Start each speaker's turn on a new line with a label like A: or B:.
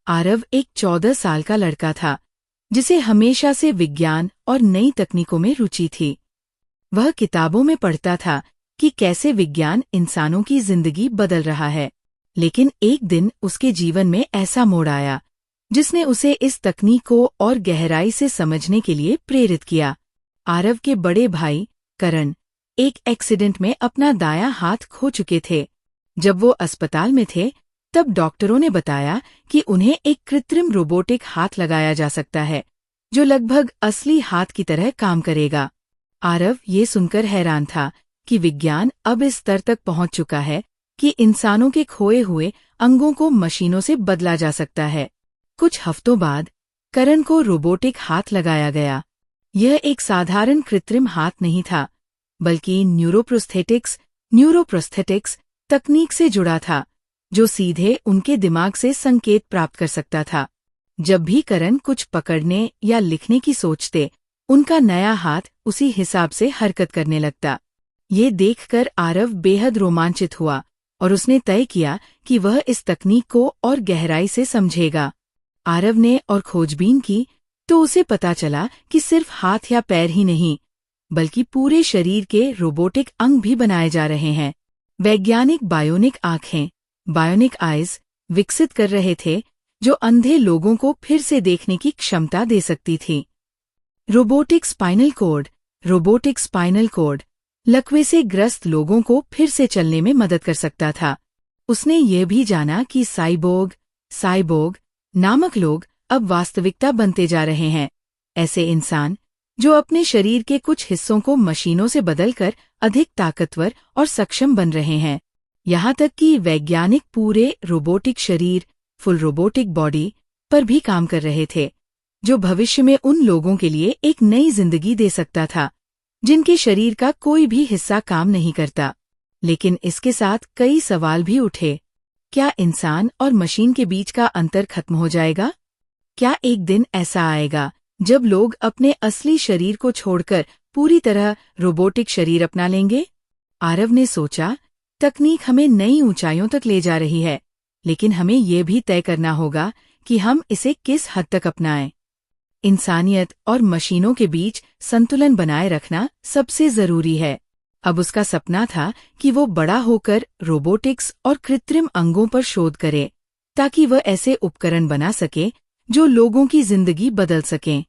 A: आरव एक 14 साल का लड़का था जिसे हमेशा से विज्ञान और नई तकनीकों में रुचि थी। वह किताबों में पढ़ता था कि कैसे विज्ञान इंसानों की जिंदगी बदल रहा है, लेकिन एक दिन उसके जीवन में ऐसा मोड़ आया जिसने उसे इस तकनीक को और गहराई से समझने के लिए प्रेरित किया। आरव के बड़े भाई करण एक एक्सीडेंट में अपना दायां हाथ खो चुके थे। जब वो अस्पताल में थे तब डॉक्टरों ने बताया कि उन्हें एक कृत्रिम रोबोटिक हाथ लगाया जा सकता है जो लगभग असली हाथ की तरह काम करेगा। आरव ये सुनकर हैरान था कि विज्ञान अब इस स्तर तक पहुंच चुका है कि इंसानों के खोए हुए अंगों को मशीनों से बदला जा सकता है। कुछ हफ्तों बाद करण को रोबोटिक हाथ लगाया गया। यह एक साधारण कृत्रिम हाथ नहीं था, बल्कि न्यूरोप्रोस्थेटिक्स तकनीक से जुड़ा था, जो सीधे उनके दिमाग से संकेत प्राप्त कर सकता था। जब भी करण कुछ पकड़ने या लिखने की सोचते, उनका नया हाथ उसी हिसाब से हरकत करने लगता। ये देखकर आरव बेहद रोमांचित हुआ और उसने तय किया कि वह इस तकनीक को और गहराई से समझेगा। आरव ने और खोजबीन की तो उसे पता चला कि सिर्फ हाथ या पैर ही नहीं, बल्कि पूरे शरीर के रोबोटिक अंग भी बनाए जा रहे हैं। वैज्ञानिक बायोनिक आँखें बायोनिक आइज विकसित कर रहे थे जो अंधे लोगों को फिर से देखने की क्षमता दे सकती थी। रोबोटिक स्पाइनल कोड लकवे से ग्रस्त लोगों को फिर से चलने में मदद कर सकता था। उसने ये भी जाना कि साइबोग नामक लोग अब वास्तविकता बनते जा रहे हैं, ऐसे इंसान जो अपने शरीर के कुछ हिस्सों को मशीनों से बदलकर अधिक ताकतवर और सक्षम बन रहे हैं। यहाँ तक कि वैज्ञानिक पूरे रोबोटिक शरीर फुल रोबोटिक बॉडी पर भी काम कर रहे थे, जो भविष्य में उन लोगों के लिए एक नई जिंदगी दे सकता था जिनके शरीर का कोई भी हिस्सा काम नहीं करता। लेकिन इसके साथ कई सवाल भी उठे। क्या इंसान और मशीन के बीच का अंतर खत्म हो जाएगा? क्या एक दिन ऐसा आएगा जब लोग अपने असली शरीर को छोड़कर पूरी तरह रोबोटिक शरीर अपना लेंगे? आरव ने सोचा, तकनीक हमें नई ऊंचाइयों तक ले जा रही है, लेकिन हमें ये भी तय करना होगा कि हम इसे किस हद तक अपनाएं। इंसानियत और मशीनों के बीच संतुलन बनाए रखना सबसे जरूरी है। अब उसका सपना था कि वो बड़ा होकर रोबोटिक्स और कृत्रिम अंगों पर शोध करे, ताकि वह ऐसे उपकरण बना सके जो लोगों की जिंदगी बदल सकें।